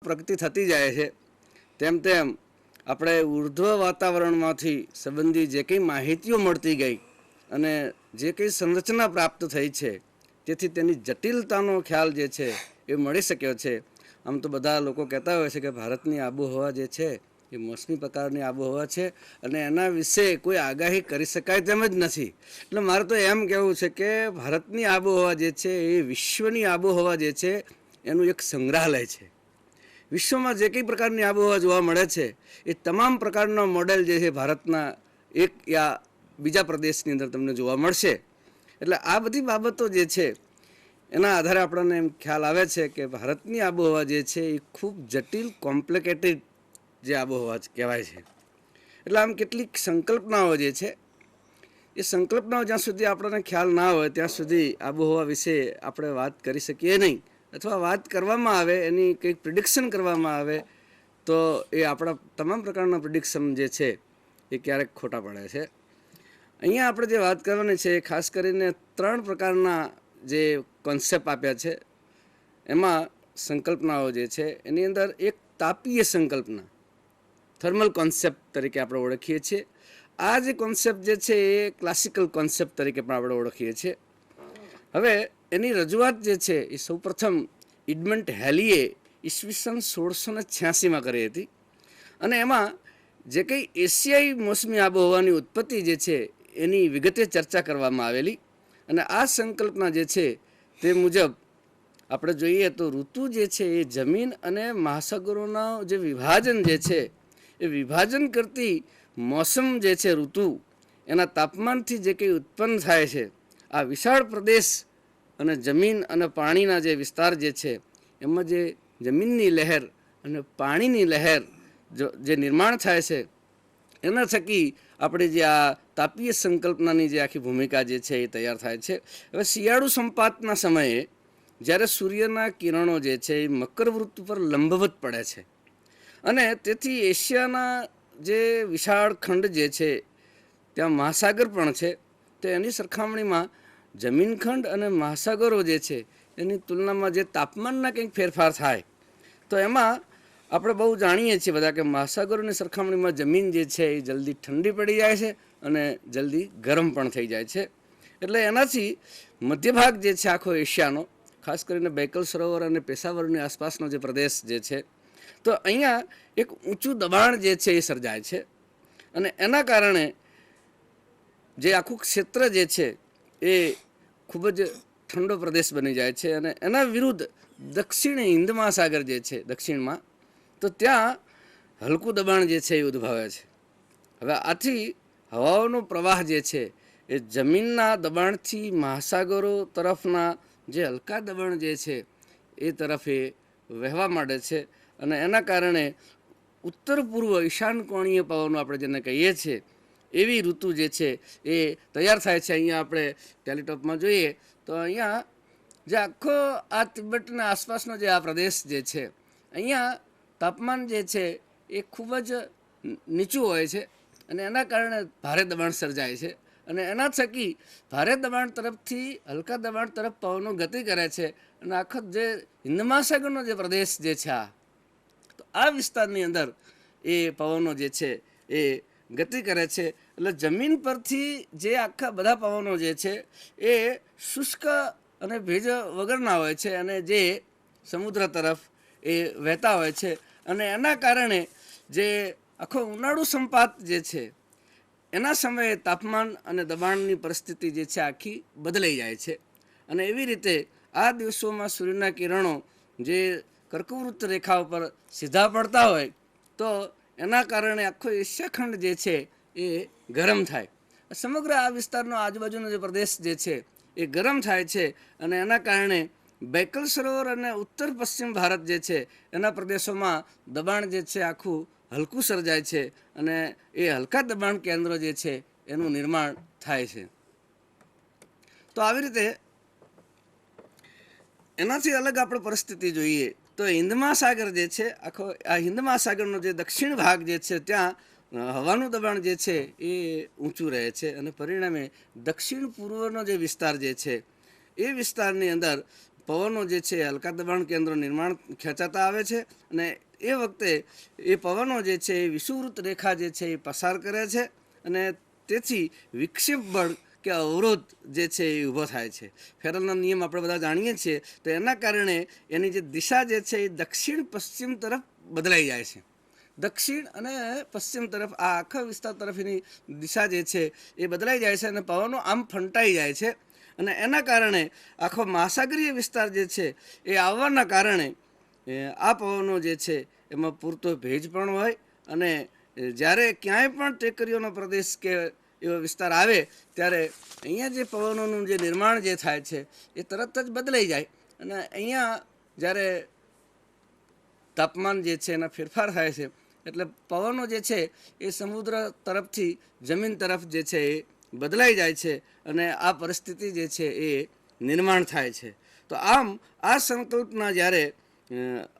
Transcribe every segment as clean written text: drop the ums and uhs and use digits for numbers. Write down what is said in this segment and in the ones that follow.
પ્રગતિ થતી જાય છે તેમ તેમ આપણે ઉર્ધ્વ વાતાવરણમાંથી સંબંધી જે કંઈ માહિતીઓ મળતી ગઈ અને જે કંઈ સંરચના પ્રાપ્ત થઈ છે તેથી તેની જટિલતાનો ખ્યાલ જે છે એ મળી શક્યો છે. આમ તો બધા લોકો કહેતા હોય છે કે ભારતની આબોહવા જે છે એ મોસમી પ્રકારની આબોહવા છે અને એના વિશે કોઈ આગાહી કરી શકાય તેમ જ નથી. એટલે મારે તો એમ કહેવું છે કે ભારતની આબોહવા જે છે એ વિશ્વની આબોહવા જે છે એનું એક સંગ્રહાલય છે. વિશ્વમાં જે કંઈ પ્રકારની આબોહવા જોવા મળે છે એ તમામ પ્રકારનો મોડેલ જે છે ભારતના એક યા બીજા પ્રદેશની અંદર તમને જોવા મળશે. એટલે આ બધી બાબતો જે છે એના આધારે આપણને એમ ખ્યાલ આવે છે કે ભારતની આબોહવા જે છે એ ખૂબ જટિલ કોમ્પ્લિકેટેડ જે આબોહવા કહેવાય છે. એટલે આમ કેટલીક સંકલ્પનાઓ જે છે એ સંકલ્પનાઓ જ્યાં સુધી આપણને ખ્યાલ ના હોય ત્યાં સુધી આબોહવા વિશે આપણે વાત કરી શકીએ નહીં, અથવા વાત કરવામાં આવે એની કંઈક પ્રિડિક્શન કરવામાં આવે તો એ આપણા તમામ પ્રકારના પ્રિડિક્શન જે છે એ ક્યારેક ખોટા પડે છે. અહીંયા આપણે જે વાત કરવાની છે એ ખાસ કરીને 3 પ્રકારના જે કોન્સેપ્ટ આપ્યા છે એમાં સંકલ્પનાઓ જે છે એની અંદર એક તાપીય સંકલ્પના થર્મલ કોન્સેપ્ટ તરીકે આપણે ઓળખીએ છીએ. આ જે કોન્સેપ્ટ જે છે એ ક્લાસિકલ કોન્સેપ્ટ તરીકે પણ આપણે ઓળખીએ છીએ. હવે એની રજૂઆત જે છે એ સૌપ્રથમ ઇડમંડ હેલીએ ઈસવીસન 1686માં કરી હતી અને એમાં જે કંઈ એશિયાઈ મોસમી આબોહવાની ઉત્પત્તિ જે છે એની વિગતે ચર્ચા કરવામાં આવેલી. અને આ સંકલ્પના જે છે તે મુજબ આપણે જોઈએ તો ઋતુ જે છે એ જમીન અને મહાસાગરોના જે વિભાજન જે છે એ વિભાજન કરતી મોસમ જે છે ઋતુ એના તાપમાનથી જે કંઈ ઉત્પન્ન થાય છે આ વિશાળ પ્રદેશ અને જમીન અને પાણીના જે વિસ્તાર જે છે એમાં જે જમીનની લહેર અને પાણીની લહેર જે નિર્માણ થાય છે એના થકી આપણે જે આ તાપીય સંકલ્પનાની જે આખી ભૂમિકા જે છે એ તૈયાર થાય છે. હવે શિયાળુ સંપાતના સમયે જ્યારે સૂર્યના કિરણો જે છે એ મકર વૃત્ત પર લંબવત પડે છે અને તેથી એશિયાના જે વિશાળ ખંડ જે છે ત્યાં મહાસાગર પણ છે તો એની સરખામણીમાં જમીનખંડ અને મહાસાગરો જે છે એની તુલનામાં જે તાપમાનના કંઈક ફેરફાર થાય તો એમાં આપણે બહુ જાણીએ છીએ બધા કે મહાસાગરોની સરખામણીમાં જમીન જે છે એ જલ્દી ઠંડી પડી જાય છે અને જલ્દી ગરમ પણ થઈ જાય છે. એટલે એનાથી મધ્ય ભાગ જે છે આખો એશિયાનો, ખાસ કરીને બેકલ સરોવર અને પેશાવરની આસપાસનો જે પ્રદેશ જે છે તો અહીંયા એક ઊંચું દબાણ જે છે એ સર્જાય છે અને એના કારણે જે આખું ક્ષેત્ર જે છે એ ખૂબ જ ઠંડો પ્રદેશ બની જાય છે અને એના વિરુદ્ધ દક્ષિણ હિન્દ મહાસાગર જે છે દક્ષિણમાં તો ત્યાં હલકું દબાણ જે છે એ ઉદ્ભવે છે. હવે આથી હવાઓનો પ્રવાહ જે છે એ જમીનના દબાણથી મહાસાગરો તરફના જે હલકા દબાણ જે છે એ તરફ એ વહેવા માંડે છે અને એના કારણે ઉત્તર પૂર્વ ઈશાન કોણીય પવનો આપણે જેને કહીએ છીએ એવી ઋતુ જે છે એ તૈયાર થાય છે. અહીંયા આપણે ટેલિટોપમાં જોઈએ તો અહીંયા જે આખો આ તિબેટના આસપાસનો જે આ પ્રદેશ જે છે અહીંયા તાપમાન જે છે એ ખૂબ જ નીચું હોય છે અને એના કારણે ભારે દબાણ સર્જાય છે અને એના થકી ભારે દબાણ તરફથી હલકા દબાણ તરફ પવનો ગતિ કરે છે અને આખો જે હિન્દ મહાસાગરનો જે પ્રદેશ જે છે તો આ વિસ્તારની અંદર એ પવનો જે છે એ ગતિ કરે છે. એટલે જમીન પરથી જે આખા બધા પવનો જે છે એ શુષ્ક અને ભેજ વગરના હોય છે અને જે સમુદ્ર તરફ એ વહેતા હોય છે અને એના કારણે જે આખો ઉનાળુ સંપાત જે છે એના સમયે તાપમાન અને દબાણની પરિસ્થિતિ જે છે આખી બદલાઈ જાય છે અને એવી રીતે આ દિવસોમાં સૂર્યના કિરણો જે કર્કવૃત્ત રેખા ઉપર સીધા પડતા હોય તો એના કારણે આખો એશિયા ખંડ જે છે એ ગરમ થાય. સમગ્ર આ વિસ્તારનો આજુબાજુનો જે પ્રદેશ જે છે એ ગરમ થાય છે અને એના કારણે બેકલ સરોવર અને ઉત્તર પશ્ચિમ ભારત જે છે એના પ્રદેશોમાં દબાણ જે છે આખું હલકું સર્જાય છે અને એ હલકા દબાણ કેન્દ્રો જે છે એનું નિર્માણ થાય છે. તો આવી રીતે એનાથી અલગ આપણે પરિસ્થિતિ જોઈએ તો હિન્દ મહાસાગર જે છે આખો આ હિન્દ મહાસાગરનો જે દક્ષિણ ભાગ જે છે ત્યાં હવાનું દબાણ જે છે એ ઊંચું રહે છે અને પરિણામે દક્ષિણ પૂર્વનો જે વિસ્તાર જે છે એ વિસ્તારની અંદર પવનો જે છે હલકા દબાણ કેન્દ્રો નિર્માણ ખેંચાતા આવે છે અને એ વખતે એ પવનો જે છે એ વિષુવવૃત્ત રેખા જે છે એ પસાર કરે છે અને તેથી વિક્ષેપ બળ કે અવરોધ જે છે એ ઊભો થાય છે. ફેરલનો નિયમ આપણે બધા જાણીએ છીએ. તો એના કારણે એની જે દિશા જે છે એ દક્ષિણ પશ્ચિમ તરફ બદલાઈ જાય છે. દક્ષિણ અને પશ્ચિમ તરફ આ આખા વિસ્તાર તરફ એની દિશા જે છે એ બદલાઈ જાય છે અને પવનો આમ ફંટાઈ જાય છે અને એના કારણે આખો મહાસાગરીય વિસ્તાર જે છે એ આવવાના કારણે આ પવનો જે છે એમાં પૂરતો ભેજ પણ હોય અને જ્યારે ક્યાંય પણ ટેકરીઓનો પ્રદેશ કે એવો વિસ્તાર આવે ત્યારે અહીંયા જે પવનોનું જે નિર્માણ જે થાય છે એ તરત જ બદલાઈ જાય અને અહીંયા જ્યારે તાપમાન જે છે એના ફેરફાર થાય છે એટલે પવનો જે છે એ સમુદ્ર તરફથી જમીન તરફ જે છે એ બદલાઈ જાય છે અને આ પરિસ્થિતિ જે છે એ નિર્માણ થાય છે. તો આમ આ સંકલ્પના જ્યારે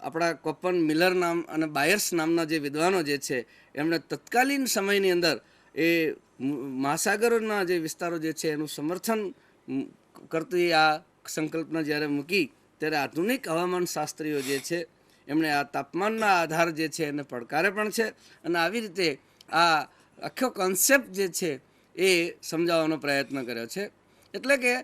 આપણા કોપન મિલર નામ અને બાયર્સ નામના જે વિદ્વાનો જે છે એમણે તત્કાલીન સમયની અંદર એ મહાસાગરોના જે વિસ્તારો જે છે એનું સમર્થન કરતી આ સંકલ્પના જ્યારે મૂકી ત્યારે આધુનિક હવામાન શાસ્ત્રીઓ જે છે એમણે આ તાપમાનના આધાર જે છે એને પડકારે પણ છે અને આવી રીતે આ આખો કોન્સેપ્ટ જે છે એ સમજાવવાનો પ્રયત્ન કર્યો છે. એટલે કે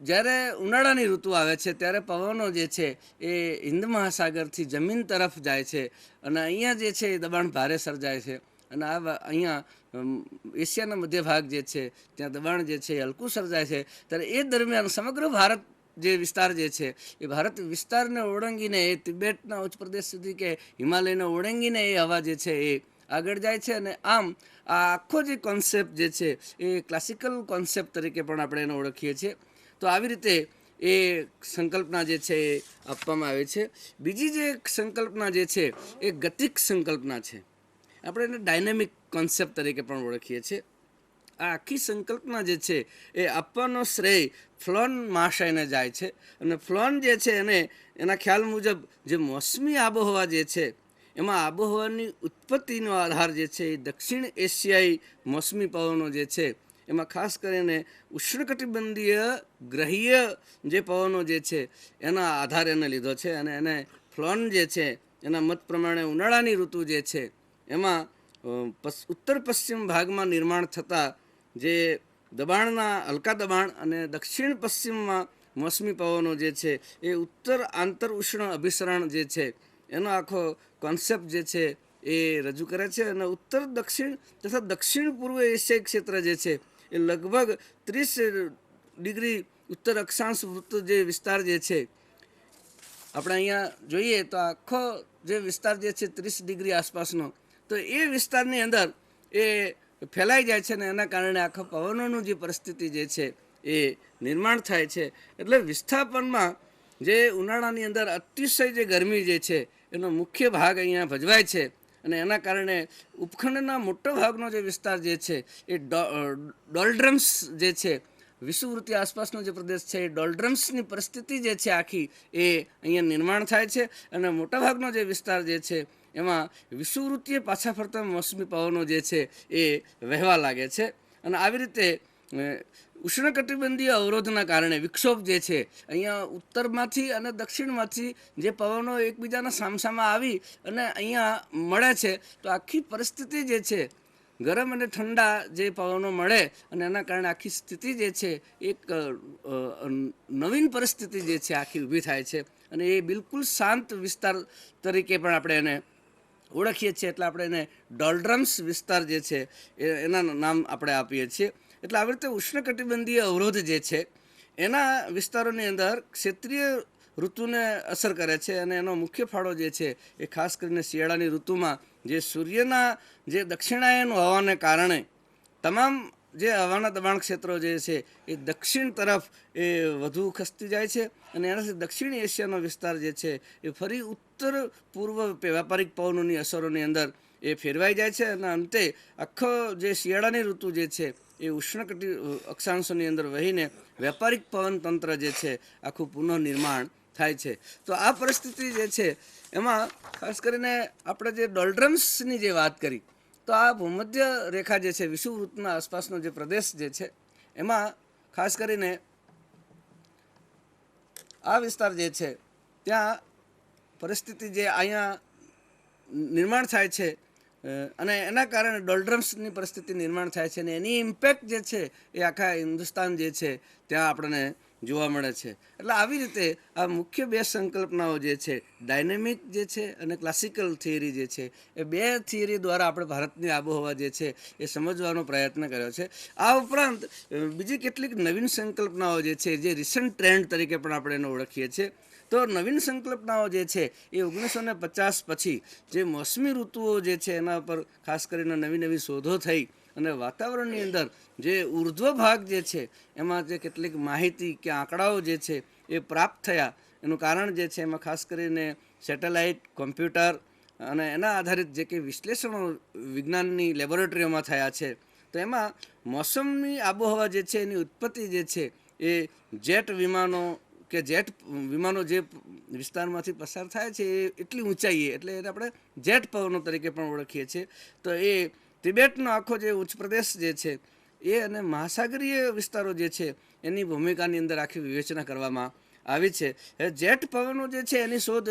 જ્યારે ઉનાળાની ઋતુ આવે છે ત્યારે પવનો જે છે એ હિન્દ મહાસાગરથી જમીન તરફ જાય છે અને અહીંયા જે છે એ દબાણ ભારે સર્જાય છે અને અહીંયા એશિયાના મધ્ય ભાગ જે છે ત્યાં દબાણ જે છે એ હલકું સર્જાય છે. ત્યારે એ દરમિયાન સમગ્ર ભારત જે વિસ્તાર જે છે એ ભારત વિસ્તારને ઓળંગીને એ તિબેટના ઉચ્ચ પ્રદેશ સુધી કે હિમાલયને ઓળંગીને એ હવા જે છે એ આગળ જાય છે અને આમ આ આખો જે કોન્સેપ્ટ જે છે એ ક્લાસિકલ કોન્સેપ્ટ તરીકે પણ આપણે એને ઓળખીએ છીએ. તો આવી રીતે એ સંકલ્પના જે છે એ આપવામાં આવે છે. બીજી જે સંકલ્પના જે છે એ ગતિક સંકલ્પના છે. આપણે એને ડાયનેમિક કોન્સેપ્ટ તરીકે પણ ઓળખીએ છીએ. આ આખી સંકલ્પના જે છે એ આપવાનો શ્રેય ફ્લોન મહાશયને જાય છે અને ફ્લોન જે છે એને એના ખ્યાલ મુજબ જે મોસમી આબોહવા જે છે એમાં આબોહવાની ઉત્પત્તિનો આધાર જે છે એ દક્ષિણ એશિયાઈ મોસમી પવનો જે છે એમાં ખાસ કરીને ઉષ્ણકટિબંધીય ગ્રહીય જે પવનો જે છે એના આધારે એને લીધો છે અને એને ફ્લોન જે છે એના મત પ્રમાણે ઉનાળાની ઋતુ જે છે એમાં ઉત્તર પશ્ચિમ ભાગમાં નિર્માણ થતા જે દબાણના હલકા દબાણ અને દક્ષિણ પશ્ચિમમાં મોસમી પવનો જે છે એ ઉત્તર આંતર ઉષ્ણ અભિસરણ જે છે એનો આખો કોન્સેપ્ટ જે છે એ રજૂ કરે છે અને ઉત્તર દક્ષિણ તથા દક્ષિણ પૂર્વ એશિયાઈ ક્ષેત્ર જે છે એ લગભગ 30 ડિગ્રી ઉત્તર અક્ષાંશ વૃત્ત જે વિસ્તાર જે છે આપણે અહીંયા જોઈએ તો આખો જે વિસ્તાર જે છે 30 ડિગ્રી આસપાસનો તો એ વિસ્તારની અંદર એ ફેલાઈ જાય છે ને એના કારણે આખા પવનોનું જે પરિસ્થિતિ જે છે એ નિર્માણ થાય છે. એટલે વિસ્થાપનમાં જે ઉનાળાની અંદર અતિશય જે ગરમી જે છે એનો મુખ્ય ભાગ અહીંયા ભજવાય છે અને એના કારણે ઉપખંડના મોટા ભાગનો જે વિસ્તાર જે છે એ ડોલ્ડ્રમ્સ જે છે વિષુવવૃત્તિ આસપાસનો જે પ્રદેશ છે એ ડોલ્ડ્રમ્સની પરિસ્થિતિ જે છે આખી એ અહીંયા નિર્માણ થાય છે અને મોટાભાગનો જે વિસ્તાર જે છે એમાં વિષુવવૃત્તિએ પાછા ફરતા મોસમી પવનો જે છે એ વહેવા લાગે છે અને આવી રીતે ઉષ્ણકટિબંધીય અવરોધના કારણે વિક્ષોભ જે છે અહીંયા ઉત્તરમાંથી અને દક્ષિણમાંથી જે પવનો એકબીજાના સામસામા આવી અને અહીંયા મળે છે તો આખી પરિસ્થિતિ જે છે ગરમ અને ઠંડા જે પવનો મળે અને એના કારણે આખી સ્થિતિ જે છે એક નવીન પરિસ્થિતિ જે છે આખી ઊભી થાય છે અને એ બિલકુલ શાંત વિસ્તાર તરીકે પણ આપણે એને ઓળખીએ છીએ. એટલે આપણે એને ડોલ્ડ્રમ્સ વિસ્તાર જે છે એના નામ આપણે આપીએ છીએ. એટલે આવી રીતે ઉષ્ણકટિબંધીય અવરોધ જે છે એના વિસ્તારોની અંદર ક્ષેત્રીય ઋતુને અસર કરે છે અને એનો મુખ્ય ફાળો જે છે એ ખાસ કરીને શિયાળાની ઋતુમાં જે સૂર્યના જે દક્ષિણાયન હોવાને કારણે તમામ જે હવાના દબાણ ક્ષેત્રો જે છે એ દક્ષિણ તરફ એ વધુ ખસતી જાય છે અને એનાથી દક્ષિણ એશિયાનો વિસ્તાર જે છે એ ફરી ઉત્તર પૂર્વ વ્યાપારિક પવનોની અસરોની અંદર એ ફેરવાઈ જાય છે અને અંતે આખો જે શિયાળાની ઋતુ જે છે એ ઉષ્ણકટિ અક્ષાંશોની અંદર વહીને વ્યાપારિક પવન તંત્ર જે છે આખું પુનઃનિર્માણ થાય છે. તો આ પરિસ્થિતિ જે છે એમાં ખાસ કરીને આપણે જે ડોલ્ડ્રમ્સની જે વાત કરી તો આ ભૂમધ્ય રેખા જે છે વિષુવવૃત્તના આસપાસનો જે પ્રદેશ જે છે એમાં ખાસ કરીને આ વિસ્તાર જે છે ત્યાં પરિસ્થિતિ જે અહીંયા નિર્માણ થાય છે અને એના કારણે ડોલ્ડ્રમ્સની પરિસ્થિતિ નિર્માણ થાય છે અને એની ઇમ્પેક્ટ જે છે એ આખા હિન્દુસ્તાન જે છે ત્યાં આપણને જોવા મળે છે. એટલે આવી રીતે આ મુખ્ય બે સંકલ્પનાઓ જે છે, ડાયનેમિક જે છે અને ક્લાસિકલ થિયરી જે છે, એ બે થિયરી દ્વારા આપણે ભારતની આબોહવા જે છે એ સમજવાનો પ્રયત્ન કર્યો છે. આ ઉપરાંત બીજી કેટલીક નવીન સંકલ્પનાઓ જે છે, જે રિસન્ટ ટ્રેન્ડ તરીકે પણ આપણે એને ઓળખીએ છીએ. તો નવીન સંકલ્પનાઓ જે છે એ 1950 પછી જે મોસમી ઋતુઓ જે છે એના પર ખાસ કરીને નવી નવી શોધો થઈ અને વાતાવરણની અંદર જે ઉર્ધ્વ ભાગ જે છે એમાં જે કેટલીક માહિતી કે આંકડાઓ જે છે એ પ્રાપ્ત થયા. એનું કારણ જે છે એમાં ખાસ કરીને સેટેલાઇટ, કોમ્પ્યુટર અને એના આધારિત જે કંઈ વિશ્લેષણો વિજ્ઞાનની લેબોરેટરીઓમાં થયા છે, તો એમાં મોસમની આબોહવા જે છે એની ઉત્પત્તિ જે છે એ જેટ વિમાનો કે જેટ વિમાનો જે વિસ્તારમાંથી પસાર થાય છે એ એટલી ઊંચાઈએ, એટલે એને આપણે જેટ પવનો તરીકે પણ ઓળખીએ છીએ. તો એ તિબેટનો આખો જે ઉચ્ચ પ્રદેશ જે છે એ અને મહાસાગરીય વિસ્તારો જે છે એની ભૂમિકાની અંદર આખી વિવેચના કરવામાં આવી છે. જેટ પવનો જે છે એની શોધ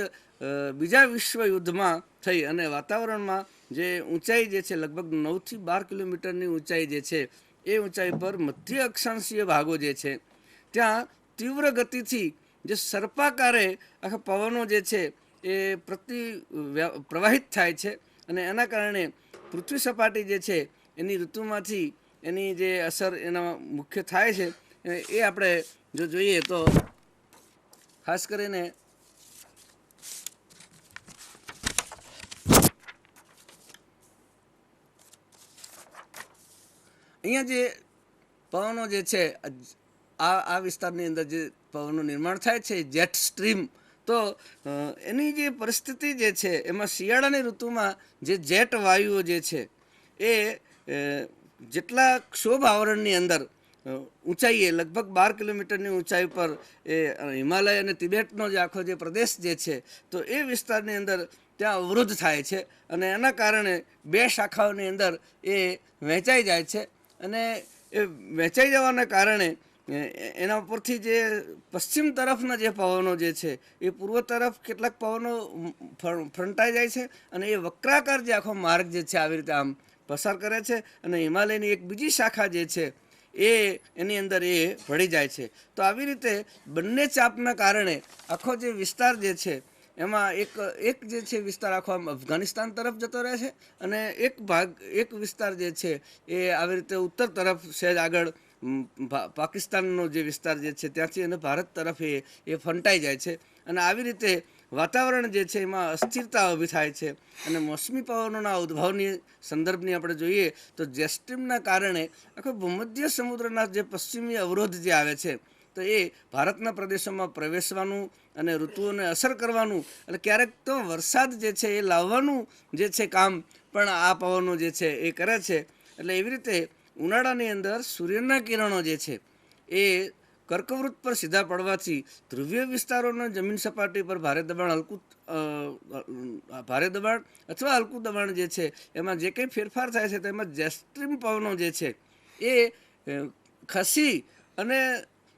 બીજા વિશ્વ યુદ્ધમાં થઈ અને વાતાવરણમાં જે ઊંચાઈ જે છે લગભગ 9 થી 12 કિલોમીટરની ઊંચાઈ જે છે એ ઊંચાઈ પર મધ્ય અક્ષાંશીય ભાગો જે છે ત્યાં તીવ્ર ગતિથી જે સર્પાકારે આખા પવનો જે છે એ પ્રવાહિત થાય છે અને એના કારણે પૃથ્વી સપાટી જે છે એની ઋતુમાંથી એની જે અસર એના મુખ્ય થાય છે એ આપણે જો જોઈએ તો ખાસ કરીને અહીંયા જે પવનો જે છે આ વિસ્તારની અંદર જે પવનનું નિર્માણ થાય છે જેટ સ્ટ્રીમ, તો એની જે પરિસ્થિતિ જે છે એમાં શિયાળાની ઋતુમાં જે જેટ વાયુઓ જે છે એ જેટલા ક્ષોભ આવરણની અંદર ઊંચાઈએ લગભગ 12 કિલોમીટરની ઊંચાઈ પર એ હિમાલય અને તિબેટનો જે આખો જે પ્રદેશ જે છે તો એ વિસ્તારની અંદર ત્યાં અવરોધ થાય છે અને એના કારણે બે શાખાઓની અંદર એ વહેંચાઈ જાય છે અને એ વહેંચાઈ જવાના કારણે એના ઉપરથી જે પશ્ચિમ તરફના જે પવનો જે છે એ પૂર્વ તરફ કેટલાક પવનો ફંટાઈ જાય છે અને એ વક્રાકાર જે આખો માર્ગ જે છે આવી રીતે આમ પસાર કરે છે અને હિમાલયની એક બીજી શાખા જે છે એની અંદર એ ભળી જાય છે. તો આવી રીતે બંને ચાપના કારણે આખો જે વિસ્તાર જે છે એમાં એક જે છે વિસ્તાર આખો આમ અફઘાનિસ્તાન તરફ જતો રહે છે અને એક વિસ્તાર જે છે એ આવી રીતે ઉત્તર તરફ સહેજ આગળ પાકિસ્તાનનો જે વિસ્તાર જે છે ત્યાંથી અને ભારત તરફ એ ફંટાઈ જાય છે અને આવી રીતે વાતાવરણ જે છે એમાં અસ્થિરતા ઊભી થાય છે. અને મોસમી પવનોના ઉદ્ભવની સંદર્ભની આપણે જોઈએ તો જેસ્ટ્રીમના કારણે આખો ભૂમધ્ય સમુદ્રના જે પશ્ચિમી અવરોધ જે આવે છે તો એ ભારતના પ્રદેશોમાં પ્રવેશવાનું અને ઋતુઓને અસર કરવાનું એટલે ક્યારેક તો વરસાદ જે છે એ લાવવાનું જે છે કામ પણ આ પવનો જે છે એ કરે છે. એટલે એવી રીતે ઉનાળાની અંદર સૂર્યના કિરણો જે છે એ કર્કવૃત પર સીધા પડવાથી ધ્રુવીય વિસ્તારોના જમીન સપાટી પર ભારે દબાણ અથવા હલકું દબાણ જે છે એમાં જે કંઈ ફેરફાર થાય છે તેમાં જેસ્ટ્રીમ પવનો જે છે એ ખસી અને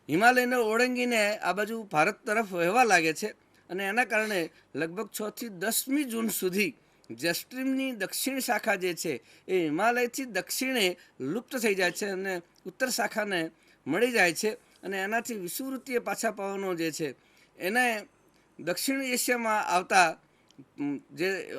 હિમાલયને ઓળંગીને આ બાજુ ભારત તરફ વહેવા લાગે છે અને એના કારણે લગભગ 6 થી 10મી જૂન સુધી જેસ્ટ્રીમની દક્ષિણ શાખા જે છે એ હિમાલયથી દક્ષિણે લુપ્ત થઈ જાય છે અને ઉત્તર શાખાને મળી જાય છે અને એનાથી વિષુવવૃત્તીય પાછા પવનો જે છે એને દક્ષિણ એશિયામાં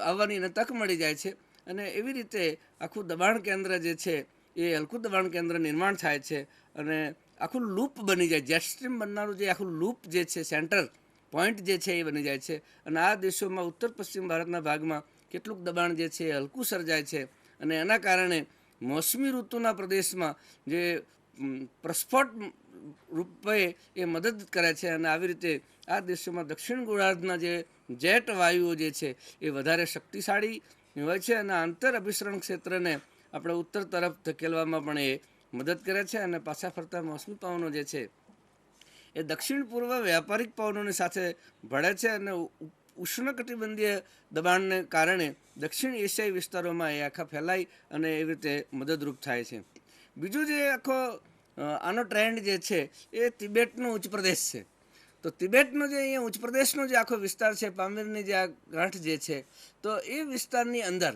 આવવાની એને તક મળી જાય છે અને એવી રીતે આખું દબાણ કેન્દ્ર જે છે એ હલકું દબાણ કેન્દ્ર નિર્માણ થાય છે અને આખું લૂપ બની જાય. જેટસ્ટ્રીમ બનનારું જે આખું લૂપ જે છે સેન્ટર પોઈન્ટ જે છે એ બની જાય છે અને આ દેશોમાં ઉત્તર પશ્ચિમ ભારતના ભાગમાં કેટલુંક દબાણ જે છે એ હલકું સર્જાય છે અને એના કારણે મોસમી ઋતુના પ્રદેશમાં જે પ્રસ્ફોટ રૂપે એ મદદ કરે છે અને આવી રીતે આ દેશોમાં દક્ષિણ ગોળાર્ધના જે જેટ વાયુઓ જે છે એ વધારે શક્તિશાળી હોય છે અને આંતર અભિસરણ ક્ષેત્રને આપણે ઉત્તર તરફ ધકેલવામાં પણ એ મદદ કરે છે અને પાછા ફરતા મોસમી પવનો જે છે એ દક્ષિણ પૂર્વ વ્યાપારિક પવનોની સાથે ભળે છે અને ઉષ્ણકટિબંધીય દબાણને કારણે દક્ષિણ એશિયાઈ વિસ્તારોમાં એ આખા ફેલાઈ અને એવી રીતે મદદરૂપ થાય છે. બીજું જે આખો આનો ટ્રેન્ડ જે છે એ તિબેટનો ઉચ્ચ પ્રદેશ છે. તો તિબેટનો જે અહીંયા ઉચ્ચ પ્રદેશનો જે આખો વિસ્તાર છે, પામીરની જે આ ગાંઠ જે છે, તો એ વિસ્તારની અંદર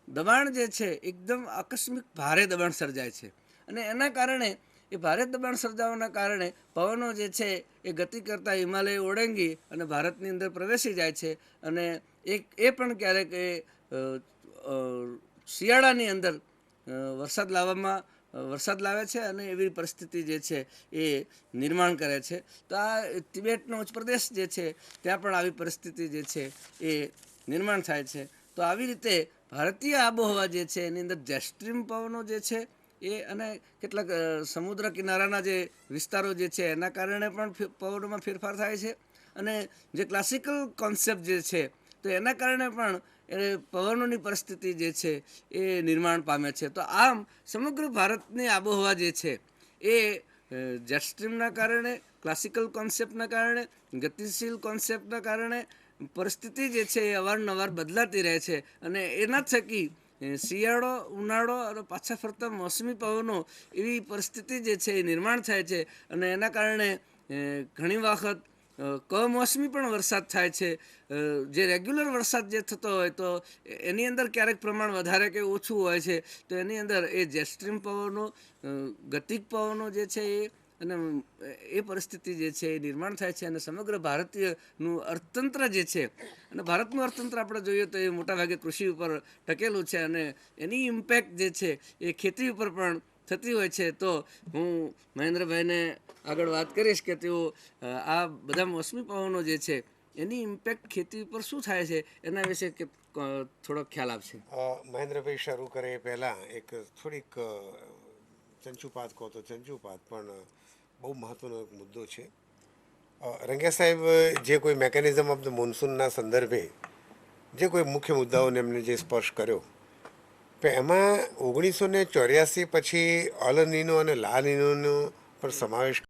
દબાણ જે છે એકદમ આકસ્મિક ભારે દબાણ સર્જાય છે. અને એના કારણે એ ભારે દબાણ સર્જાવાના કારણે પવનો જે છે એ ગતિ કરતાં હિમાલય ઓળંગી અને ભારતની અંદર પ્રવેશી જાય છે. અને એ પણ ક્યારેક શિયાળાની અંદર વરસાદ લાવે છે અને એવી પરિસ્થિતિ જે છે એ નિર્માણ કરે છે. તો આ તિબેટનો ઉચ્ચ પ્રદેશ જે છે ત્યાં પણ આવી પરિસ્થિતિ જે છે એ નિર્માણ થાય છે. તો આવી રીતે ભારતીય આબોહવા જે છે એની અંદર જેસ્ટ્રીમ પવનો જે છે એ અને કેટલાક સમુદ્ર કિનારાના જે વિસ્તારો જે છે એના કારણે પણ પવનોમાં ફેરફાર થાય છે. અને જે ક્લાસિકલ કોન્સેપ્ટ જે છે તો એના કારણે પણ પવનોની પરિસ્થિતિ જે છે એ નિર્માણ પામે છે. તો આમ સમગ્ર ભારતની આબોહવા જે છે એ જેટ સ્ટ્રીમના કારણે, ક્લાસિકલ કોન્સેપ્ટના કારણે, ગતિશીલ કોન્સેપ્ટના કારણે પરિસ્થિતિ જે છે એ અવારનવાર બદલાતી રહે છે. અને એના થકી શિયાળો, ઉનાળો અને પાછા ફરતા મોસમી પવનો એવી પરિસ્થિતિ જે છે એ નિર્માણ થાય છે. અને એના કારણે ઘણી વખત કમોસમી પણ વરસાદ થાય છે. જે રેગ્યુલર વરસાદ જે થતો હોય તો એની અંદર ક્યારેક પ્રમાણ વધારે કે ઓછું હોય છે. તો એની અંદર એ જેસ્ટ્રીમ પવનો, ગતિક પવનો જે છે અને એ પરિસ્થિતિ જે છે એ નિર્માણ થાય છે. અને સમગ્ર ભારતીયનું અર્થતંત્ર જે છે, અને ભારતનું અર્થતંત્ર આપણે જોઈએ તો એ મોટાભાગે કૃષિ ઉપર ટકેલું છે અને એની ઇમ્પેક્ટ જે છે એ ખેતી ઉપર પણ થતી હોય છે. તો હું મહેન્દ્રભાઈને આગળ વાત કરીશ કે તેઓ આ બધા મોસમી પવનો જે છે એની ઇમ્પેક્ટ ખેતી ઉપર શું થાય છે એના વિશે થોડોક ખ્યાલ આપશે. મહેન્દ્રભાઈ શરૂ કરે એ પહેલાં એક થોડીક ચંચુપાત કહો તો ચંચુપાત પણ બહુ મહત્ત્વનો એક મુદ્દો છે. રંગિયા સાહેબ જે કોઈ મેકેનિઝમ ઓફ ધ મોન્સૂનના સંદર્ભે જે કોઈ મુખ્ય મુદ્દાઓને એમને જે સ્પર્શ કર્યો, તો એમાં 1984 પછી અલ નીનો અને લા નીનોનો પણ સમાવેશ